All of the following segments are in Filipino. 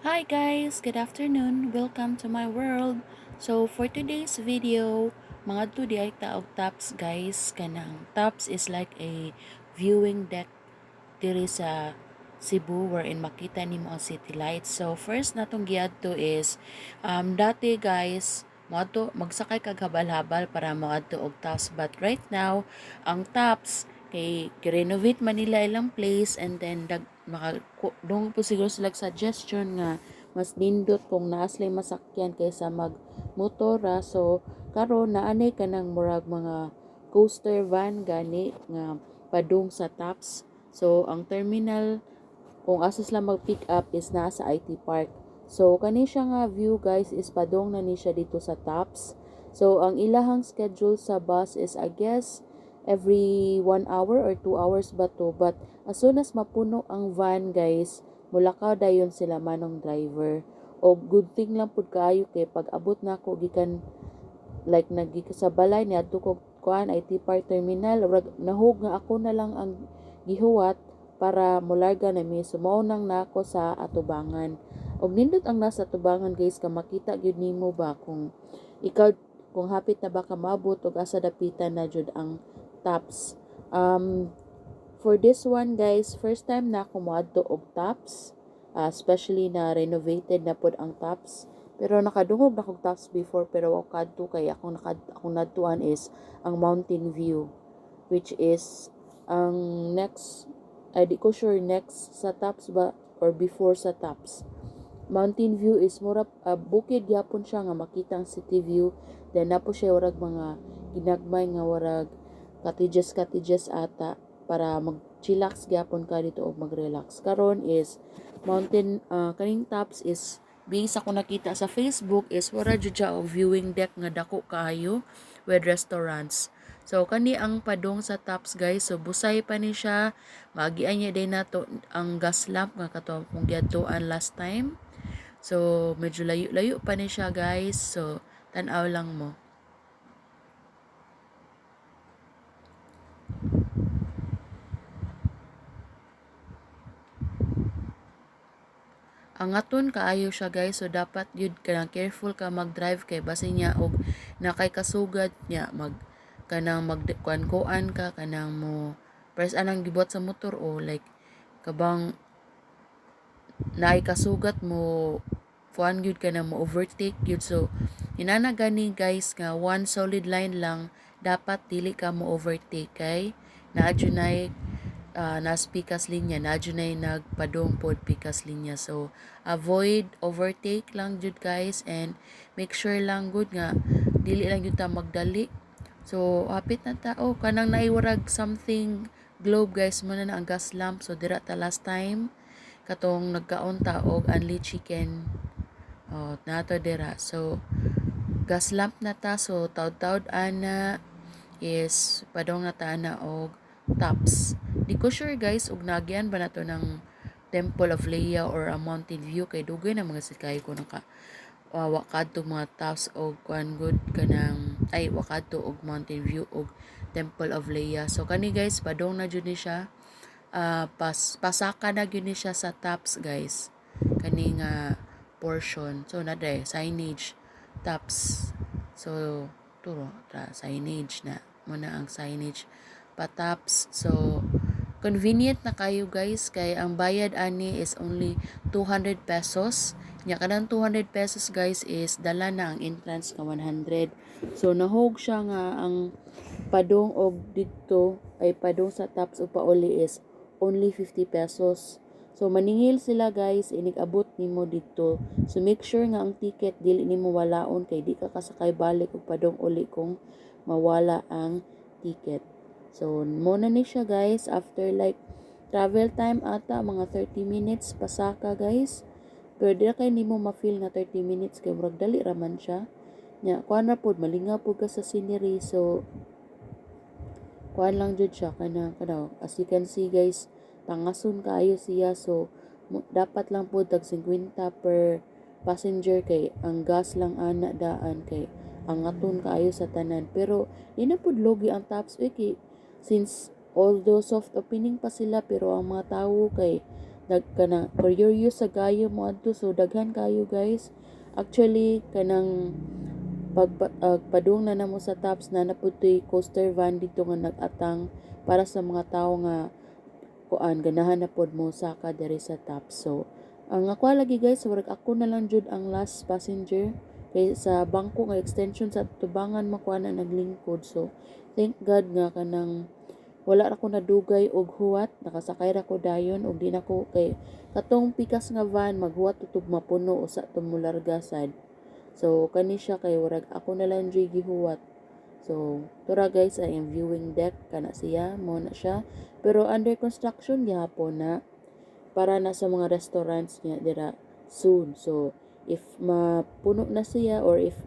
Hi guys, good afternoon. Welcome to my world. So for today's video, mga to di ay taog tops guys. Kanang tops is like a viewing deck diri sa Cebu wherein makita nimo ang city lights. So first natong giadto is dati guys magsakay kag habal-habal para moadto og tops, but right now ang tops kay renovate man nila ilang place, and then dong po siguro sila suggestion nga mas nindot kung naa sila'y masakyan kaysa mag motora. So karon naanay ka ng murag mga coaster van gani nga padung sa tops. So ang terminal kung asa sila mag-pick up is nasa IT Park. So kani siya nga view guys is padong na ni siya dito sa tops. So ang ilahang schedule sa bus is I guess every 1 hour or 2 hours ba to. But as soon as mapuno ang van guys, mulakaw dayon sila manong driver. O good thing lang pud kaayo kay pag abot na ako gikan like sa balay ni adto ko kuan IT Park Terminal, nahug nga ako na lang ang gihuwat para molarga na mi. Sumao nang nako sa atubangan. Og nindot ang nasa atubangan guys, ka makita gyud nimo ba ikaw kung hapit na ba ka mabot og asa dapitan na jud ang tops. For this one guys, first time na ako moadto og tops, especially na renovated na pod ang tops. Pero nakadungog na kog tops before, pero ako kadto kay akong nadtuan is ang Mountain View, which is ang next, ay di ko sure next sa tops ba or before sa tops. Mountain View is mura bukid yapon siya nga makita ang city view. Then napo siya warag mga ginagmay nga warag cottages ata para mag-chillax gyapon ka dito o mag-relax. Karon is mountain kaning tops is based ako nakita sa Facebook is wara jud siya og viewing deck nga dako kaayo with restaurants. So kani ang padong sa tops guys. So busay pa ni siya. Magian niya din nato ang gas lamp nga kato kung giadtoan last time. So medyo layo-layo pa ni siya guys. So tan-aw lang mo. Angaton kaayo siya guys, so dapat yun kanang careful ka mag-drive kay basin niya og nakay kasugad niya kanang magkuan ka kanang mo press anang gibot sa motor o like kabang naay kasugat mo kuan gyud ka na mo overtake gyud. So inana gani guys nga one solid line lang dapat dili ka mo overtake kay naadjunay nas pikas linya na junay nagpadong pod pikas linya. So avoid overtake lang jud guys, and make sure lang good nga dili lang jud ta magdali. So hapit na ta kanang naiwarag something globe guys mo na ang gas lamp. So dira ta last time katong nagkaon ta og unli chicken nato dira. So gas lamp na ta, so taud-taud ana is padong na ta na og tops. Di ko sure guys ug nagyan ba nato ng Temple of Leia or a Mountain View kay dugay na mga sikay ko naka wakadto mga tops og kuan good kanang ay wakadto og Mountain View og Temple of Leia. So kani guys padong na jud ni siya. Pasaka na gyud ni siya sa tops guys. Kani nga portion. So na signage tops. So turo signage na muna ang signage pataps. So convenient na kayo guys kay ang bayad ani is only 200 pesos. Nya kanang 200 pesos guys is dala na ang entrance ka 100. So nahog siya nga ang padong og dito ay padong sa tops o pauli is only 50 pesos. So maningil sila guys inig-abot nimo dito. So make sure nga ang ticket dili nimo walaon kay di ka kasakay balik og padong uli kung mawala ang ticket. So mo na ni siya guys after like travel time ata mga 30 minutes pasaka guys. Pero di kay nimo ma-feel na 30 minutes kay murag dali raman siya. Nya kuan ra pod malingaw pod ka sa scenery. So kuan lang jud siya kana as you can see guys, tangason kaayo siya. So dapat lang po tag 50 per passenger kay ang gas lang ana daan kay ang aton kaayo sa tanan. Pero di na pud logi ang tops kay since although soft opening pa sila pero ang mga tawo kay kanang curious sa gayo mo adto, so daghan kayo guys. Actually kanang padung na namo sa tops na naputoy coaster van dito nga nag-atang para sa mga tawo nga kuan ganahan na pod mo saka diri sa tops. So ang ako lagi guys, warag ako na lang jud ang last passenger kay sa bangko nga extension sa tubangan makuha na naglingkod. So thank God nga kanang wala ra ko nadugay og huwat, nakasakay ra ko dayon og di na ko kay katong pikas nga van maghuwat tutog mapuno usa tumularga sad. So kani siya kay warag ako na lang jud gihuwat. So tura guys, I am viewing deck kana siya mo na siya, pero under construction gyapon na para na sa mga restaurants niya dira soon. So if mapuno na siya or if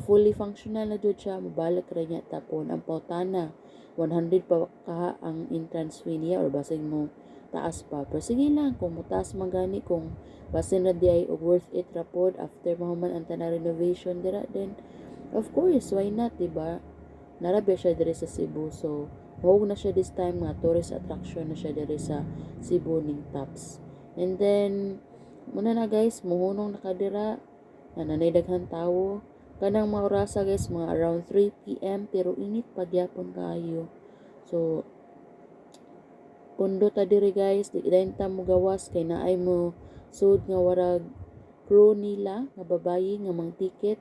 fully functional na jud siya, mabalik ra niya tapon ang pautana 100 pa ka ang entrance fee niya or basig mo taas pa. Pero sige lang kung mutaas magani, kung basin na di ay worth it ra pod after mahuman ang tanang renovation dira, then of course why not, diba? Narabi siya diri sa Cebu, so mao na siya this time nga tourist attraction na siya diri sa Cebu ning Tops. And then muna na guys, muhunong nakadira na nanay daghan tawo. Kanang mga orasa guys, mga around 3 p.m. pero init pagyapon kayo. So pundo ta diri guys, di dayon ta mo gawas kay naay mo sud nga warag crew nila nga babayi nga mang ticket.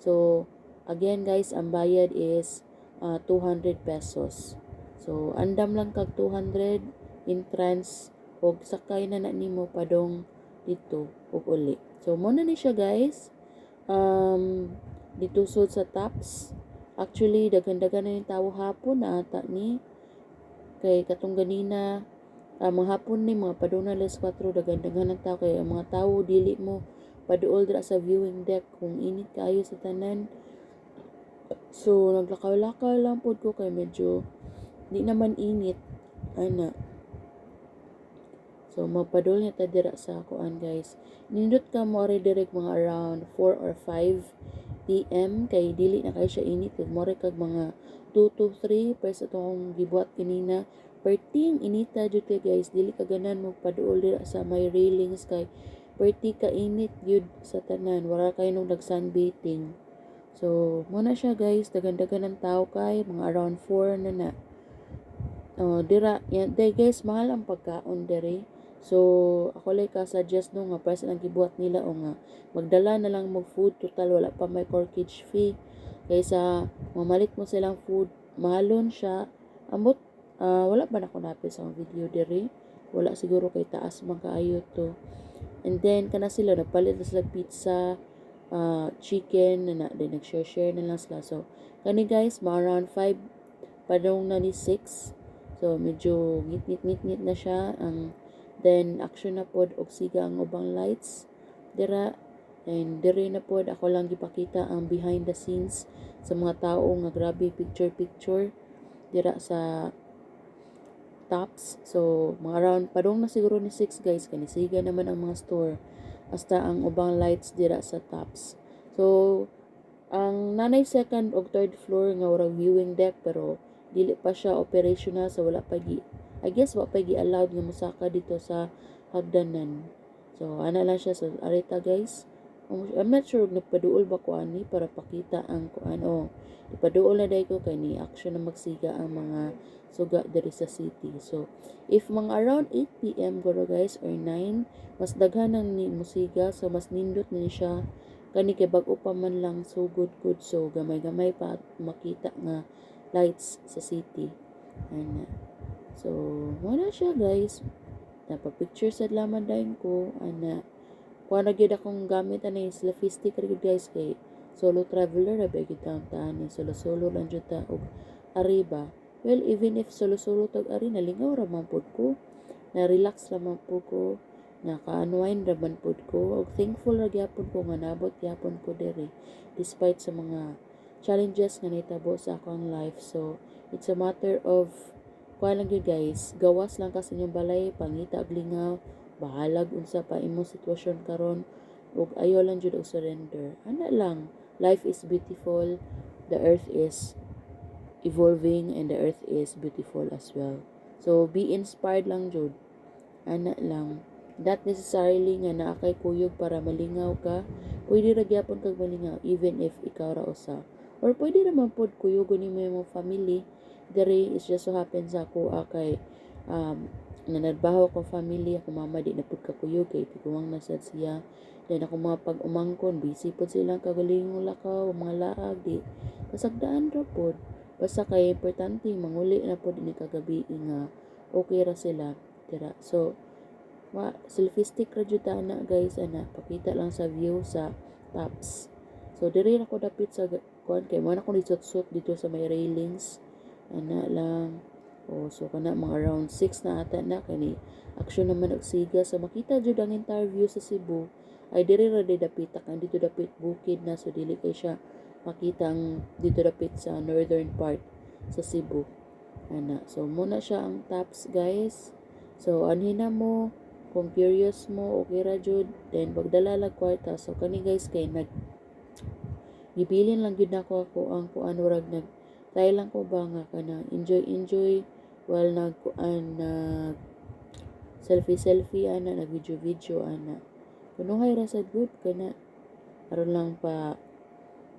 So again guys, ang bayad is 200 pesos. So andam lang kag 200 entrance og sakay na nimo padong dito ug uli. So mo na ni siya guys. Dito sud sa Tops. Actually daghan-daghan na yung tawo hapon na ata ni kay katong ganina mga hapon ni mga padung na alas 4 daghan-daghan ng tao kay ang mga tawo dili mo paduol dira sa viewing deck kung init kaayo sa tanan. So naglakaw-lakaw lang pod ko kay medyo di naman init ana. So mapadol niya ta dira sa kuan guys. Nindot ka mo ari direk mga around 4 or 5 PM kay dili na kay siya init kag more kag mga 2 to 3 pero sa tong gibuhat kanina perting inita jud kay guys, dili ka ganan mo paduol dira sa may railings kay perti ka init jud sa tanan, wala kay nung nag sunbathing. So mo na siya guys, dagan-dagan ng tao kay mga around 4 na na. Dira yan day guys, mahal ang pagkaon dere. So ako like ka suggest no nga price ang gibuhat nila o nga magdala na lang mo food, total wala pa may corkage fee kaysa mamalit mo silang food, mahalon siya amot. Wala ba na ko napil sa video dere, wala siguro kay taas man kaayo to. And then kana sila nagpalit na sila pizza, chicken na then nag-share na lang sila. So kani guys, mga around 5 padong na ni 6. So medyo ngit na siya ang then action na pod og siga ang ubang lights dira. And diri na pod ako lang gipakita ang behind the scenes sa mga tao nga grabe picture dira sa Tops. So mga around padong na siguro ni 6 guys, kanisiga naman ang mga store hasta ang ubang lights dira sa Tops. So ang nanay second o third floor nga warang viewing deck pero dili pa siya operational, so wala pa I guess wa pa allowed nga mosaka dito sa hagdanan. So ana lang siya, so arita guys. I'm not sure nagpaduol ba ko ani para pakita ang kuan. Ipaduol na day ko kay ni action na magsiga ang mga suga diri sa city. So if mga around 8 PM guro guys or 9, mas daghan nang ni musiga, so mas nindot na siya kani kay bag-o pa man lang, so good. So gamay-gamay pa makita nga lights sa city. Ana. So wala siya guys, napapicture sa laman dayon ko ana. Kuha na gyud akong gamit ani selfie stick rin guys kay solo traveler ra ba gyud ta ni solo lang jud ta og arriba. Well, even if solo tag ari nalingaw ra man pod ko, na relax ra man po ko, naka-unwind ra man pod ko, og thankful ra gyapon ko nga nabot gyapon ko diri despite sa mga challenges nga nahitabo sa akong life. So it's a matter of kuha lang yun guys, gawas lang ka sa inyong balay, pangita og lingaw, bahalag unsa pa imong sitwasyon karon, ug ayo lang jud og surrender. Ana lang, life is beautiful, the earth is evolving, and the earth is beautiful as well. So be inspired lang jud. ana lang. Not necessarily nga naa kay kuyog para malingaw ka. Pwede ra gyapon kag malingaw even if ikaw ra usa. Or pwede naman pod kuyogon nimo imong family. Dere is just so happen sa ako kay nanadbaho ko family ako mama di na pud kakuyog kay tiguang na sad siya. Then ako mga pag-umangkon busy pod silang kagalingong lakaw mga laag di kasagdaan ra pod. Basta kay importante manguli na pod ni kagabi nga okay ra sila tira. So selfie stick ra jud na guys ana pakita lang sa view sa tops. So diri na ko dapit sa kuan kay mo na ko nisot-sot dito sa may railings ana lang. So kana mga around 6 na ata na kani action naman nagsiga sa makita jud ang interview sa Cebu ay diri ra dapit kan dito dapit bukid na so dili kay siya makitang dito dapit sa northern part sa Cebu ana. So muna siya ang tops guys. So anhin na mo kung curious mo okay ra jud then pagdala lag kwarta. So kani guys kay gibilin lang gyud nako ako ang kuan urag try lang ko ba nga kana enjoy while nag selfie ana nag video ana kunuhay ra sad good kana aron lang pa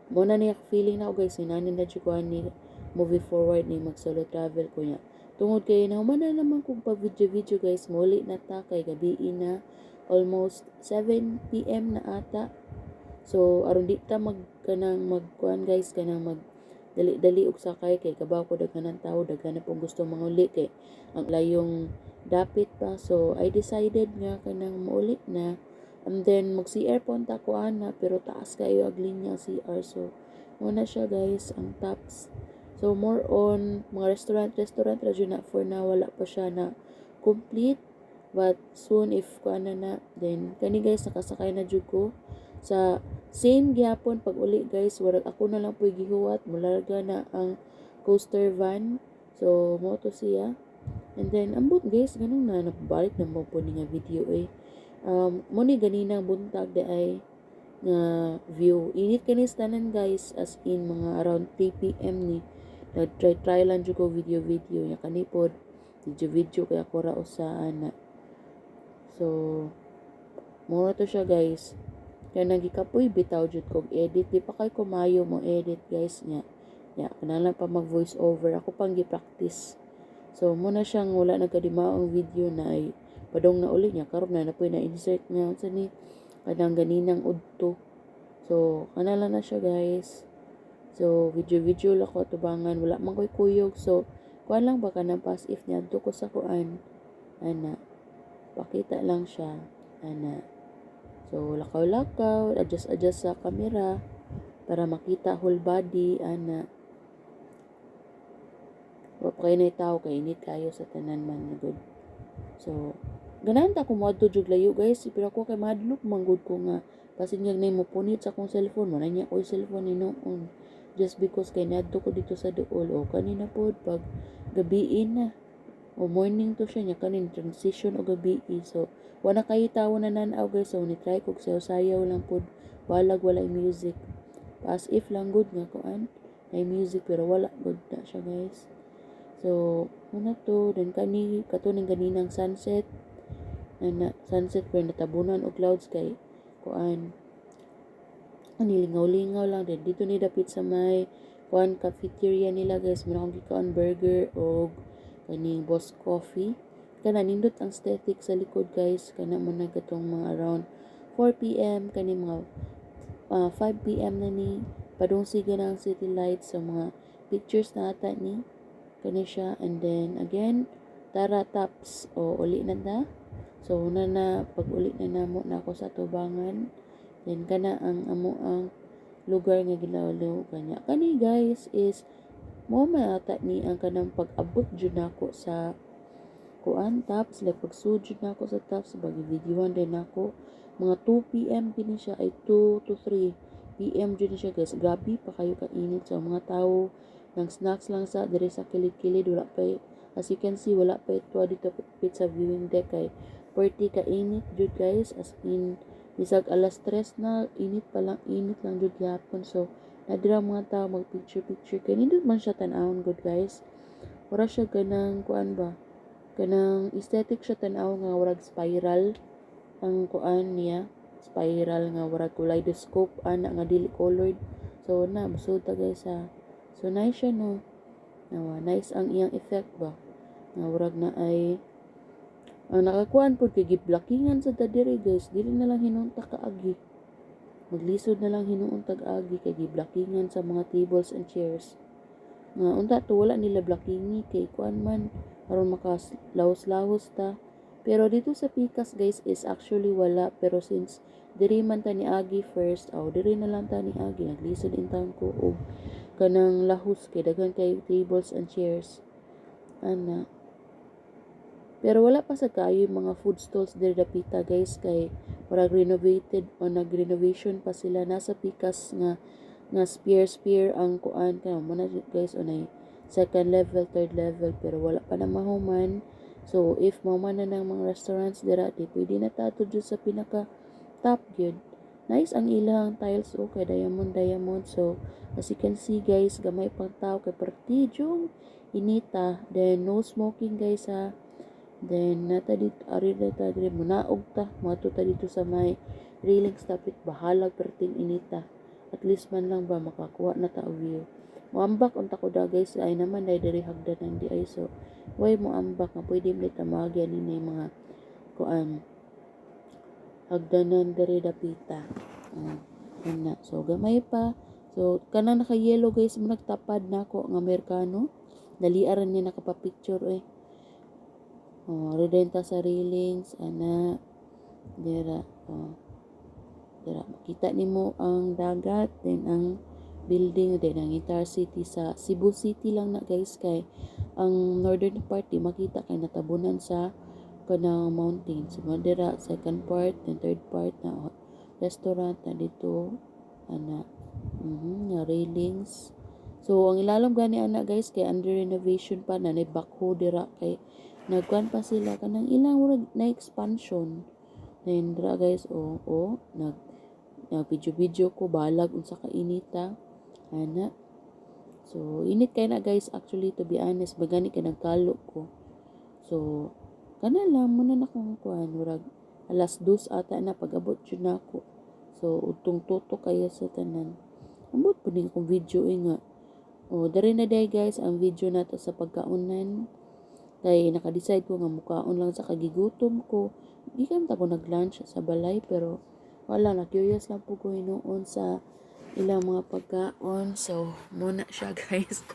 mo na niya feeling na guys inanin na jud ko ani movie forward ni mag solo travel ko niya tungod kay nahuman na naman kung pa video guys muli na ta kay gabi na almost 7 PM na ata. So aron di ta magkuan guys kanang mag dali og sakay kay kabaw ko daghanan tawo daghan na pong gusto manguli kay ang layong dapit pa. So I decided nga kanang mauli na and then mag CR punta ko ana pero taas kayo ag linya CR. So muna siya guys ang tops. So more on mga restaurant ra jud na for na wala pa siya na complete but soon if kuan na then kani guys nakasakay na jud ko sa same gyapon pag uli guys warag ako na lang po'y gihuwat mularga na ang coaster van. So mo to siya and then ambot guys ganun na napabalik na mo po ni nga video mo ni ganinang buntag de ay nga view init kani tanan guys as in mga around 3 PM ni nag-try lang jud ko video nya kanipod video kay ako ra usaan na. So mo to siya guys kaya nagikapoy bitaw jud kog edit di pa kay kumayo mo edit guys nya kanalang pa mag voice over ako pang gi-practice. So muna siyang wala nagkadimaong video na ay padong na uli niya karon na napoy na insert nga unsa ni kanang ganinang udto. So kanala na siya guys. So video la ko tubangan wala man koy kuyog. So kuan lang ba kanang pass if niya ko sa kuan ana pakita lang siya ana. So lakaw adjust sa camera para makita whole body ana. Wa pa kayo na tao kay init kayo sa tanan man good. So ganahan ta ko moadto jud layo guys pero ako kay madlok manggod ko nga pasinyag na mo punit sa akong cellphone mo na niya ko cellphone ni noon just because kay nadto ko dito sa duol o kanina pod pag gabiin na o morning to siya niya kanin transition o gabi so wala kayo tawo na nanaw guys so ni try kog sayaw lang pod walag wala music as if lang good nga kuan may music pero wala good na siya guys. So muna to then katuning ganinang sunset pero natabunan og clouds kay kuan nilingaw-lingaw lang din dito ni dapit sa may kuan cafeteria nila guys meron akong gikaon burger og kaning Boss Coffee kana nindot ang aesthetic sa likod guys kana mo na katong mga around 4 PM kani mga 5 PM na ni padung siga ng city lights sa mga pictures na ata ni kani siya and then again tara tops o uli na ta. So na pag uli na namo na ako sa tubangan then kana ang amo ang lugar nga ginawalo kanya kani guys is mo ata ni ang kanang pag-abot jud nako sa kuan tops like pagsud jud nako sa tops bagi videoan din nako mga 2 PM kini siya ay 2 to 3 PM jud siya guys grabe pa kayo ka init sa mga tawo nang snacks lang sa diri sa kilid-kilid wala pa as you can see wala pa ito dito pit sa viewing deck kay 40 ka init jud guys as in bisag alas 3 na init lang jud gyapon. So nadira mga tao mag picture kay nindot man siya tan-awon good guys wala siya ganang kuan ba Kanang aesthetic siya tanaw nga warag spiral ang kuan niya. Spiral nga warag kaleidoscope ana nga dili colored. So na busod ta guys ha. So nice siya no. Nice ang iyang effect ba. Nga warag na ay ang nakakuan po kay giblockingan sa diri guys. Dili na lang hinunta kaagi. Maglisod na lang hinuon tag-agi kay giblockingan sa mga tables and chairs. Nga unta to wala nila blockingi kay kuan man aron makalawas-lawas ta. Pero dito sa Pikas guys is actually wala, pero since diri man ta ni agi first, diri na lang ta ni agi naglisod in town ko og kanang lahos kay daghan kay tables and chairs. Ana. Pero wala pa sa kaayo yung mga food stalls diri dapita guys kay murag renovated o nag-renovation pa sila nasa Pikas nga spear ang kuan kay mo na guys unay second level, third level pero wala pa na mahuman. So if mahuman na ng mga restaurants dira di pwede na ta jud sa pinaka top gyud. Nice ang ilang tiles kay diamond. So as you can see guys, gamay pang tao kay partidyong inita. Then no smoking guys ha. Then nata dito ari data dire munaog ta moadto ta dito sa may railings tapit bahalag perting inita. At least man lang ba makakuha na ta og view. Moambak unta ko da guys ay naman dai diri hagdanan di ay so way mo ambak nga pwede mo tamagi ani mga kuan hagdanan diri dapita. Na. So gamay pa. So kanang naka yellow guys mo nagtapad nako nga Amerikano. Daliaran niya nakapapicture redenta sa railings ana dira dira makita nimo ang dagat then ang building then ang entire city sa Cebu City lang na guys kay ang northern part di makita kay natabunan sa kanang mountains. So dira second part then third part na restaurant na dito ana nga railings. So ang ilalom gani ana guys kay under renovation pa na backhoe dira kay nagkuan pa sila kanang ilang murag na expansion. Then dira guys nag video ko balag unsa ka inita ana. So init kay na guys actually to be honest bagani kay nagkalo ko. So kana lang muna na kong kuan murag alas 2 ata na pag-abot jud nako. So utong tuto kayo sa tanan. Ambot po din kong video nga. Dari na day guys ang video nato sa pagkaunan. Kay naka-decide ko nga mukaon lang sa kagigutom ko. Gikan ta ko nag-lunch sa balay pero wala na curious lang po ko hinuon sa ilang mga pagkaon. So muna siya guys.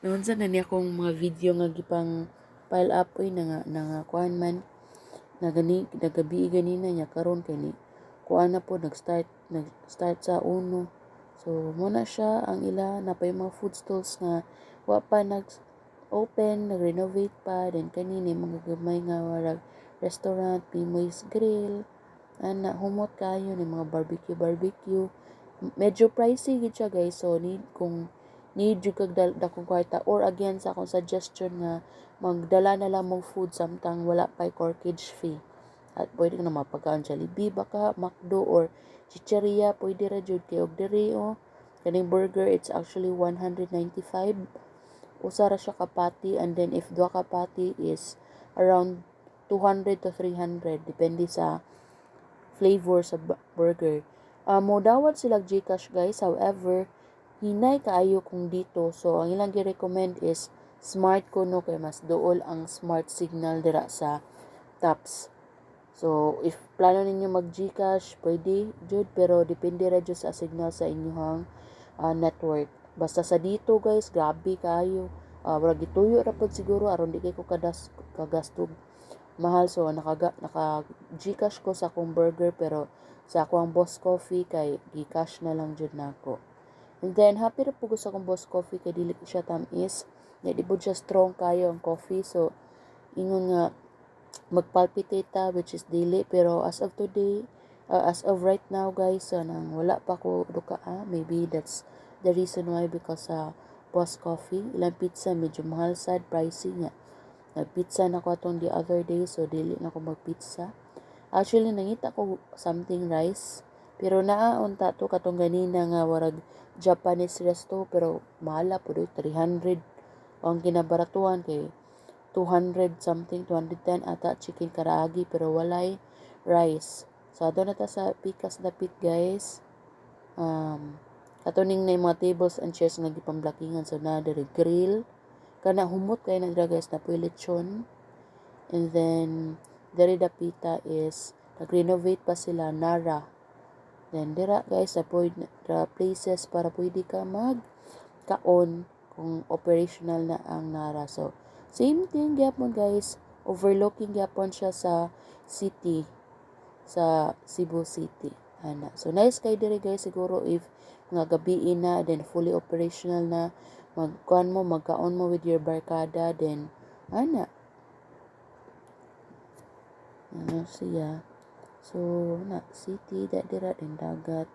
Noon sa na niya akong mga video nga gipang pile up nga kuan man nagabi ganina niya karon kay ni kuan na po nag-start sa uno. So muna siya ang ila na pa yung mga food stalls nga wa pa open, nag-renovate pa, then kanini mga gamay nga warag restaurant, Pimoy's Grill, humot kayo ni mga barbecue. Medyo pricey gid siya guys, so kung need jud kag dakong kwarta or again sa akong suggestion nga magdala na lang mong food samtang wala pa corkage fee. At pwede na mapagkaon Jollibee baka, McDo or Chicheria, pwede ra jud kay og diri kaning burger it's actually 195. Usa ra siya ka patty and then if duha ka patty is around 200 to 300 depende sa flavor sa burger. Mo dawat sila GCash guys, however hinay kaayo kung dito. So ang ilang gi-recommend is Smart kuno kay mas duol ang smart signal dira sa Tops. So if plano ninyo mag GCash pwede jud pero depende ra jud sa signal sa inyong network. Basta sa dito guys, grabe kayo. Wala gituyo ra pod siguro aron di kay ko kagastog mahal. So naka GCash ko sa akong burger pero sa akong Boss Coffee kay GCash na lang jud nako. And then happy ra pud sa akong Boss Coffee kay dili siya tamis. Di pud siya strong kayo ang coffee. So ingon nga magpalpitate ta which is dili pero as of today as of right now guys nang wala pa ko duka maybe that's the reason why because Boss Coffee ilang pizza medyo mahal sad pricey nga. Nagpizza na ko atong the other day so dili na ko magpizza. Actually nangita ko something rice pero unta to katong ganina nga warag Japanese resto pero mahal po 300 ang kinabaratuhan kay 200 something, 210 ata chicken karaagi pero walay rice. So ato na ta sa pikas dapit guys. Katuning na yung mga tables and chairs nga gipamblakingan, so na diri grill kana humot kay na dira guys na lechon. And then diri dapita is nag-renovate pa sila Nara. Then dira guys sa places para pwede ka mag kaon kung operational na ang Nara. So same thing gyapon guys, overlooking gyapon siya sa city, sa Cebu City. Ana. So nice kay diri guys siguro if nga gabi na then fully operational na magkaon mo with your barkada then ana siya. So na city dira din dagat.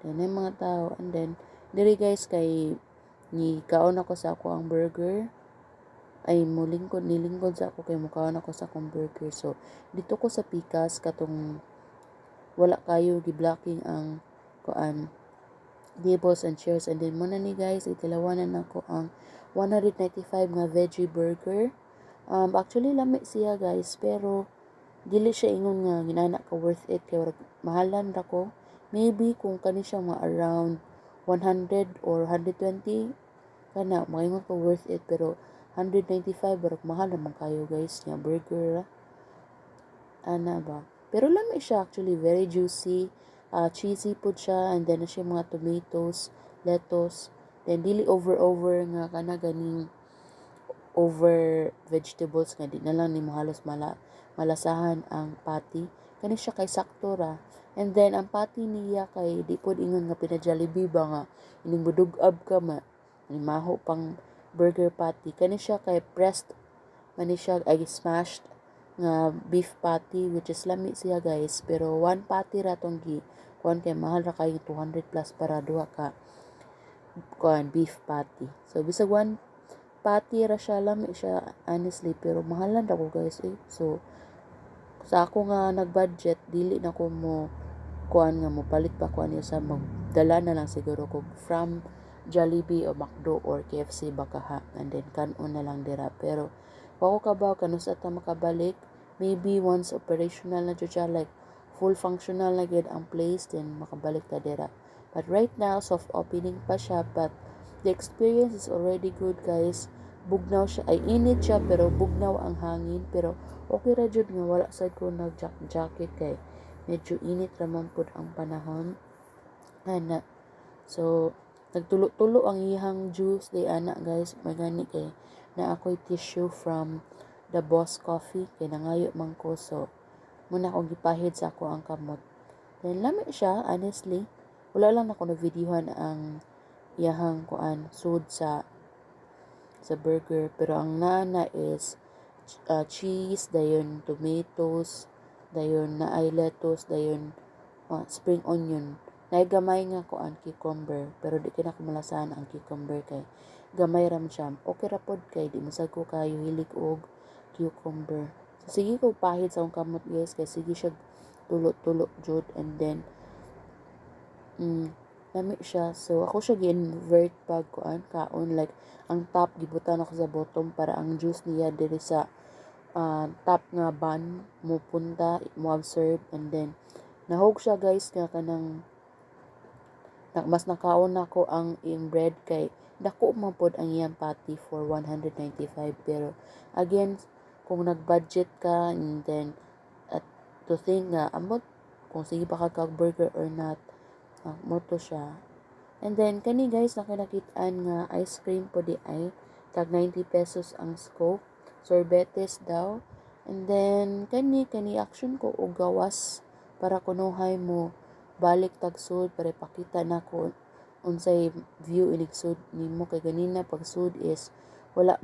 Then ay mga tao and then diri guys kay ni kaon ako sa ako ang burger ay nilingkod sa ako kay mukaon ako sa akong burger. So dito ko sa pikas katong wala kayo gi-blocking ang kuan tables and chairs. And then muna ni guys itilawanan ako ang 195 nga veggie burger. Actually lami siya guys pero dili siya ingon nga ginana ka worth it kay mahalan ra ko. Maybe kung kani siya mga around 100 or 120 kana maingon ko worth it pero 195 barok mahal naman kayo guys nga burger ana ba. Pero lami siya actually, very juicy, cheesy po siya, and then na siya mga tomatoes, lettuce, then dili over nga kana ganing over vegetables nga di na lang nimo halos malasahan ang patty. Kani siya kay sakto ra. And then ang patty niya kay di pod ingon nga pina-Jollibee ba nga ining budug-ab ka ma ni maho pang burger patty. Kani siya kay pressed man siya ay smashed nga beef patty which is lami siya guys pero one patty ra tong gi kuan kay mahal ra kayo 200 plus para duha ka kuan beef patty. So bisag one patty ra siya, lami siya honestly pero mahalan ra ko guys So sa ako nga nag-budget dili na ko mo kuan nga mo palit pa kuan niya sa magdala na lang siguro ko from Jollibee o McDo or KFC baka ha and then kanon na lang dira pero wako kabaw kanus ata makabalik maybe once operational na jud siya like full functional na gid ang place then makabalik ta dira. But right now soft opening pa siya but the experience is already good guys. Bugnaw siya ay init siya pero bugnaw ang hangin pero okay ra jud nga wala sad ko nag jacket kay medyo init ra man pud ang panahon ana. So nagtulo-tulo ang ihang juice day ana guys magani kay na ako'y tissue from the Boss Coffee kay nangayo man ko so muna akong gipahid sa ako ang kamot. Then lami siya honestly. Wala lang ako na videohan ang iyahang kuan sud sa burger pero ang nana is cheese dayon tomatoes dayon na ay lettuce dayon spring onion na gamay nga kuan cucumber pero di kina ko malasahan ang cucumber kay gamay ram siya. Okay ra pod kay di masag ko kayo hilig og cucumber. So sige ko pahid sa akong kamot guys kay sige siya tulo-tulo jud and then lami siya. So ako siya gi-invert pag kuan kaon like ang top gibutan ako sa bottom para ang juice niya diri sa top nga bun mo punta mo absorb and then nahog siya guys nga kanang mas nakaon nako ang iyang bread kay dako man pod ang iyang patty for 195 pero again kung nag-budget ka and then to think nga amot kung sige pa ka burger or not mo to siya. And then kani guys nakinakitaan nga ice cream po di ay tag 90 pesos ang scoop sorbetes daw and then kani action ko og gawas para kunuhay mo balik tag sud para pakita nako unsay view inig sud nimo kay ganina pag sud is wala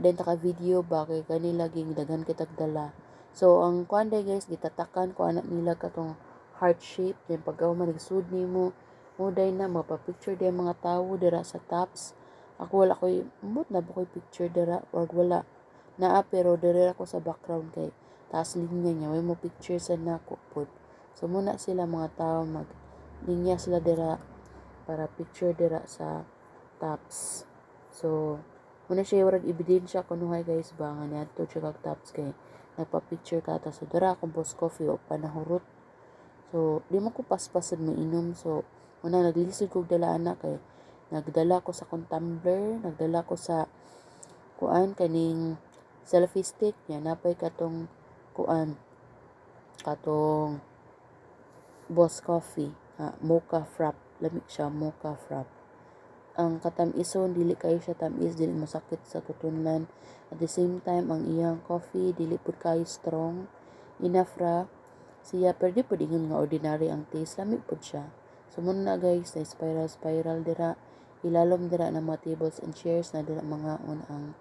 din ta ka video ba kay kani laging daghan kitag dala. So ang kuan day guys gitatakan ko anak nila katong heart shape then pagka man sud nimo muday na mapapicture day mga tawo dira sa tops. Ako wala koy mut na ba koy picture dira or wala naa pero dira ako sa background kay taas linya niya way mo picture sa nako pod. So muna sila mga tawo mag linya sila dira para picture dira sa tops. So Muna siya yung ebidensya kunuhay guys ba nga niadto siya kag tops kay nagpa-picture ka ta so dara akong boss coffee o panahurot. So di mo ko paspasan mainom so una naglisod kog dala anak kay nagdala ko sa kong tumbler, nagdala ko sa kuan kaning selfie stick yan napay katong kuan katong boss coffee mocha frap lamig siya mocha frap ang katam-ison dili kayo siya tamis dili masakit sa tutunlan at the same time ang iyang coffee dili pud kayo strong enough ra siya pero di pud ingon nga ordinary ang taste lamig pud siya so muna na guys na spiral dira ilalom dira ng mga tables and chairs na dira mga ang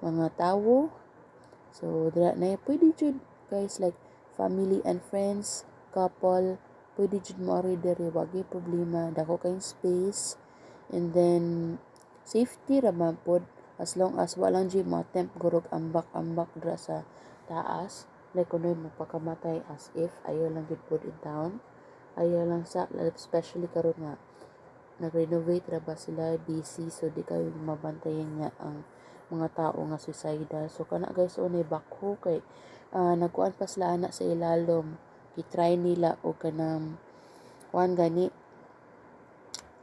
mga tawo so dira na pwede jud guys like family and friends couple pwede jud mo ari diri wagi problema dako kayong space. And then, safety raman pod as long as walang jud mga temp gurog ambak-ambak dra sa taas. Like, kunoy magpakamatay as if ayaw lang jud pod in town. Ayaw lang sa, especially karon nga, nag-renovate ra ba sila busy so di kayo mabantayan nga ang mga tao nga suicidal. So, kana guys, unay bakho kay nagkuan pa sila anak sa ilalom. I-try nila o kanang kuan gani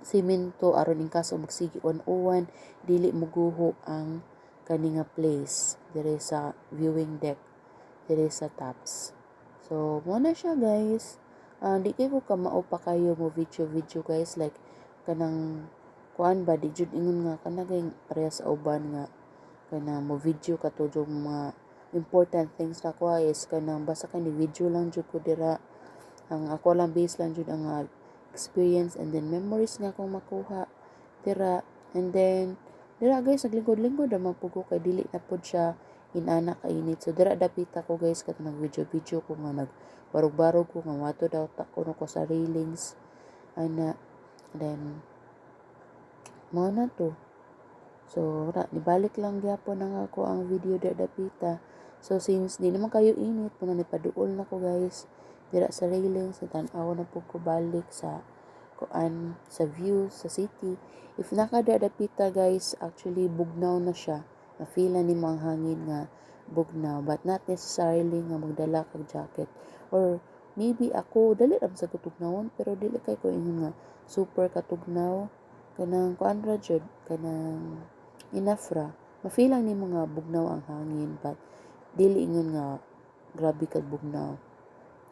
simento aron in kaso magsigi uwan dili muguho ang kani nga place dire sa viewing deck dire sa tops so mo na siya guys di kay ko kamao pa kayo mo video guys like kanang kuan ba di jud ingon nga kana kay pareha sa uban nga kana mo video katudyo mga important things na ko is kanang basta kani video lang jud ko dira ang ako lang base lang jud ang experience and then memories nga akong makuha dira and then dira guys naglingkod-lingkod naman po ko kay dili na pod siya inana kainit so dira dapit ako guys kat nag video ko nga nag barog-barog ko nga wato daw ta ko sa railings ana then mo na to so nibalik lang gyapon ang ako ang video dira dapita so since di naman kayo init muna nipaduol na ko guys dira sa railings sa tan-aw na po ko balik sa kuan sa view sa city if nakadadapita guys actually bugnaw na siya na feel na ni mga hangin nga bugnaw but not necessarily nga magdala kag jacket or maybe ako dali ra sa katugnawon pero dili kay ko ingon nga super katugnaw kanang kuan ra jud kanang enough ra ma-feel lang ni mga bugnaw ang hangin but dili ingon nga grabe kag bugnaw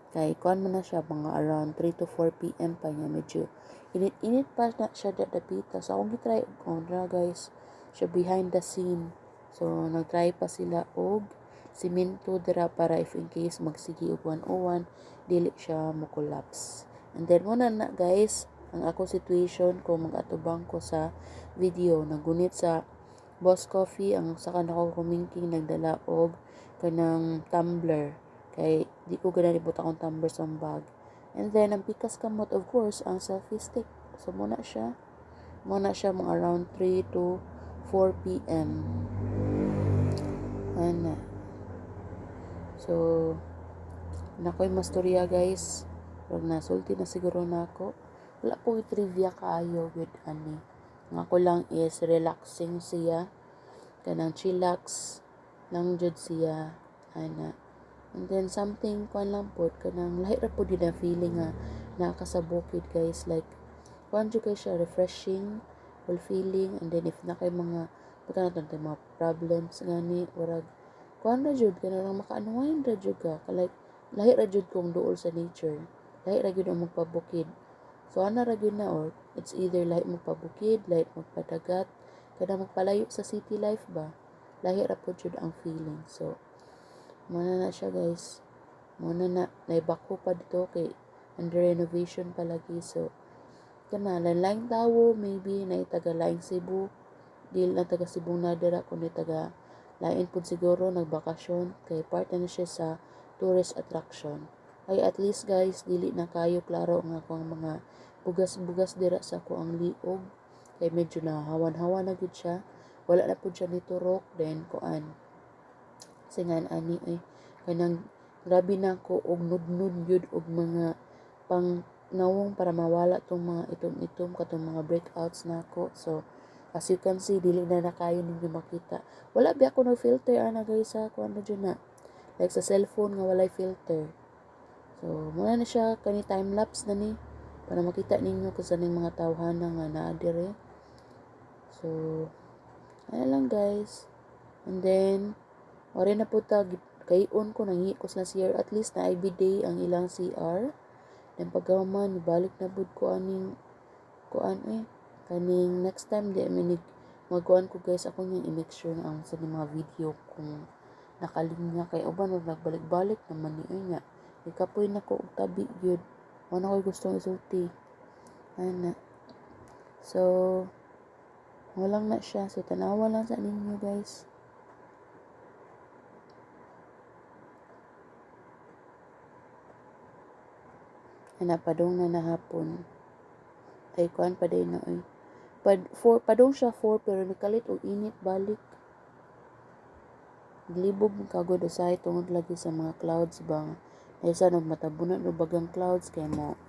kay kuan man na siya mga around 3 to 4 PM pa niya medyo init pa na siya dapita so akong gitry na guys siya behind the scene so nagtry pa sila og simento dira para if in case magsigi og 101 dili siya mo collapse and then muna na guys ang ako situation kung mag-atubang ko sa video nagunit sa Boss Coffee ang saka nako kumingking nagdala og kanang tumbler kay di ko gana libot akong tumbler sa bag and then ang pikas kamot of course ang selfie stick so muna siya mga around 3 to 4 PM ana so nakoy mastorya guys pag nasulti na siguro nako wala po trivia kaayo with ani nga ko lang is relaxing siya kanang chillax lang jud siya ana and then something kuan lang pod kanang lahi ra pod yun ang feeling nga nakasabukid guys like kuan jud kay siya refreshing fulfilling and then if na kay mga pagka mga problems ngani urag kuan ra jud kanang maka-unwind ra jud ka like lahi ra jud kong duol sa nature lahi ra jud ang magpabukid so ana ra jud na or it's either lahi magpabukid lahi magpadagat kada magpalayo sa city life ba lahi ra pod jud ang feeling so muna na siya guys muna na naibako pa dito kay under renovation palagi so kana lain tawo maybe na taga laing Cebu dili lang taga Cebu na dira kundi taga lain pud siguro nagbakasyon kay part na siya sa tourist attraction ay at least guys dili na kayo klaro nga akong mga bugas-bugas dira sa ko ang liog kay medyo na hawan-hawan na gud siya wala na pud siya niturok then kuan singan ani kanang grabe na ko og nudnud yun og mga pang nawong para mawala tong mga itom-itom katong mga breakouts nako so As you can see, dili na kayo ninyo makita. Wala ba ako no filter ana guys sa kuan na dyan na. Like sa cellphone nga walay filter. So, muna na siya kani time lapse na ni para makita ninyo kung saan yung mga tawhana nga naa dire. So, ano lang guys. And then, ore na po ta kayon ko nangi ko sa CR at least na every day ang ilang CR. Then pagkaman ibalik na bud ko aning kuan kaning next time di minig magkuan ko guys ako yung i-make sure na ang sa mga video kung nakalinya kay uban wag nagbalik-balik naman ni niya. Ikapoy na ko og tabi gyud. Ano ko gustong isulti. Ana. So, walang na siya. So, tanawa lang sa ninyo guys. Napadong na nahapon. Ay, kuan pa din na ay. Padong siya 4 pero nakalit o init balik. Glibog ng kagod usahay tungod lagi sa mga clouds bang. Ay sa matabunan o bagang clouds kay mo.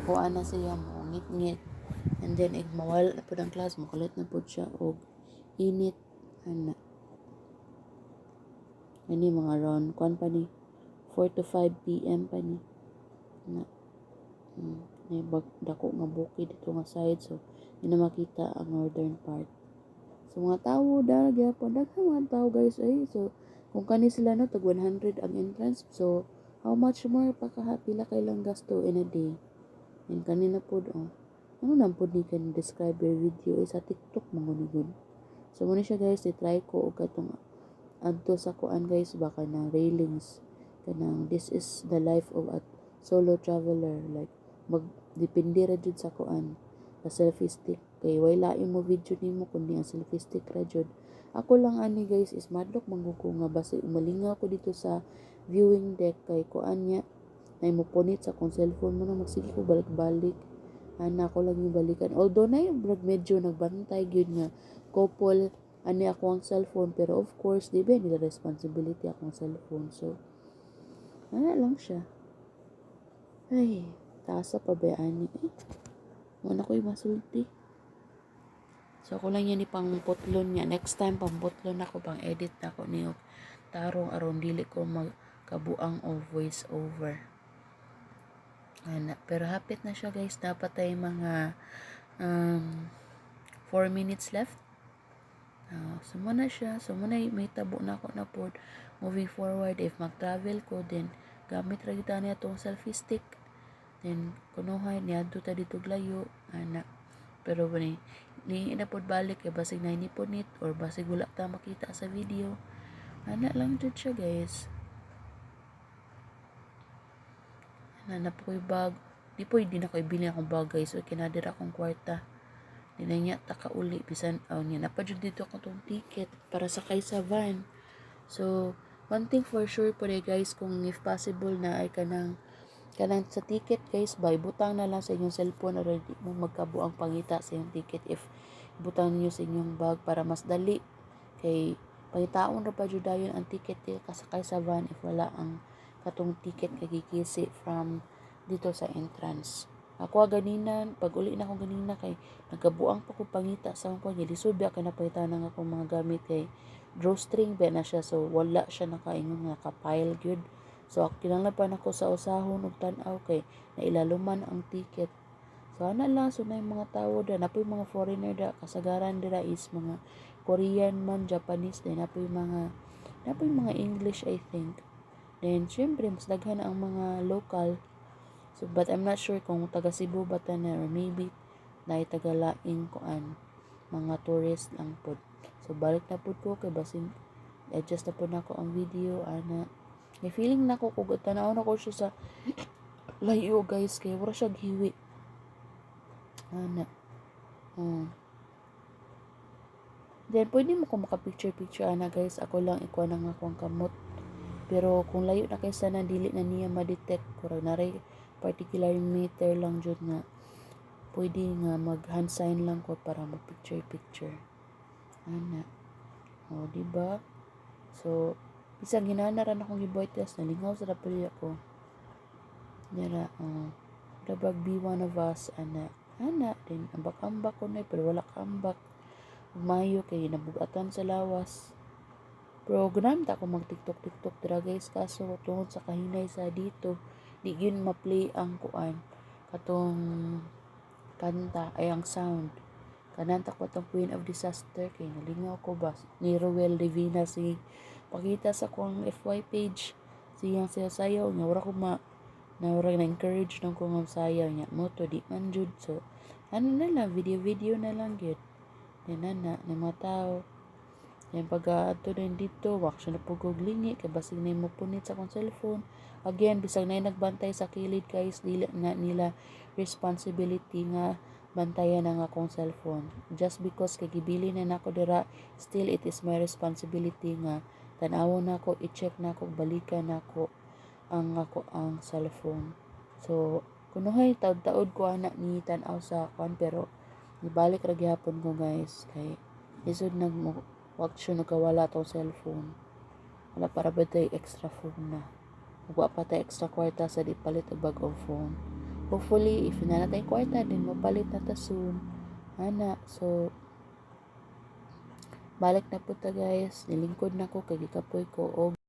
Kuan na siya mo ngit-ngit. And then mawala na po ng clouds mo kalit na po siya og init. Ana. Ani mga around kuan pa ni 4 to 5 PM pa ni. Na. Dako nga bukid dito nga side so hindi na makita ang northern part. So mga tao gyapon daghang mga tao guys ay so kung kani sila no tag 100 ang entrance so how much more pa pila kay lang gasto in a day. And kanina pod ano nang pod ni kan describe your video sa TikTok mangunigod. So muna siya guys i-try ko og katong adto sa kuan guys baka na railings kanang this is the life of a solo traveler like magdepende ra jud sa kuan sa selfie stick kay way lain mo video nimo kundi ang selfie stick ra jud. Ako lang ani guys is madlok mangguko nga base umalingaw ko dito sa viewing deck kay kuan nya nay mo punit sa kung cellphone mo na magsige ko balik-balik ana ko lang yung balikan although na yung medyo nagbantay gyud nga couple ani ako ang cellphone pero of course di ba nila responsibility akong cellphone so ana lang siya ay tasa pa ba ani wala ko yung masulti so ako lang yan ipang putlon niya next time pang putlon ako pang edit na ako niyo tarong aron dili ko magkabuang o voice over ana pero hapit na siya guys dapat ay mga 4 minutes left. So muna siya so muna may tabo na ako na pod moving forward if mag-travel ko then gamit ra kita niya tong selfie stick then kunuhay niya ta dito layo ana pero ni na pod balik kay basig na inipon nit or basig wala ta makita sa video ana lang jud siya guys ana na po bag di po hindi na ko ibili akong bag guys so kinadir akong kwarta di na niya taka uli bisan niya napadjud dito ako tong ticket para sakay sa van so one thing for sure po guys kung if possible na ay kanang sa ticket guys by butang na lang sa inyong cellphone or di mo magkabuang pangita sa inyong ticket if butang niyo sa inyong bag para mas dali kay pangitaon ra pa jud dayon ang ticket kasakay sa van if wala ang katong ticket kagikisi from dito sa entrance ako ganina pag uli na ako ganina kay nagkabuang pa ko pangita sa akong kanya lisod ba kay napalitan ng akong mga gamit kay drawstring ba na siya so wala siya nakaingon nga kapile gyud. So, kinalapan ako sa usahon ug tan-aw kay nailaluman ang ticket. So, ana lang, so na yung mga tao da, napoy mga foreigner da, kasagaran dira is mga Korean man, Japanese, then napoy mga English, I think. Then, syempre, mas daghan ang mga local. So, but I'm not sure kung taga Cebu ba na or maybe na taga laing kuan mga tourist lang pod. So, balik na pod ko kay basin adjust na pod nako ang video ana. May feeling na ko kung tanaw na ko siya sa layo guys kay wala siya giwi ana then pwede mo ko maka-picture ana guys ako lang ikuha ng akong kamot pero kung layo na kay sana dili na niya ma-detect kung naray particular meter lang jud nga pwede nga mag hand sign lang ko para mag-picture ana diba so bisag ginanaran akong giboy test nalingaw sa rapili ako nara dabag be one of us ana din ambak-ambak ko na pero wala kambak Mayo kay nabugatan sa lawas. Pero ganun ta ako mag TikTok dira guys, kaso tungod sa kahinay sa dito di gyud ma-play ang kuan katong kanta ay ang sound. Kananta ko itong Queen of Disaster kay nalingaw ko ba ni Ruel Divina si pakita sa kong FY page siyang sayaw nga wala ko na encourage nang ko nga sayaw niya mo to di man jud, so ano na lang video na lang gyud yan na mga tao yan pag ato din dito wak siya na pugog lingi kay basig na mo punit sa kong cellphone again bisag na nagbantay sa kilid guys dili na nila responsibility nga bantayan ang akong cellphone. Just because kay gibili na nako dira, still it is my responsibility nga tan-awon nako, i-check nako, balikan nako ang cellphone. So, kunuhay taud-taud ko ana ni tan-aw sa kwan pero nibalik ra gyapon ko guys kay isod wag siya nagawala tong cellphone. Wala para ba tay extra phone na. Wa pa tay extra kwarta sa di palit og bag-ong phone. Hopefully, if na natay kwarta, din mapalit na ta soon. Ana, so, balik na po ta guys. Nilingkod na ko, kay gikapoy ko, og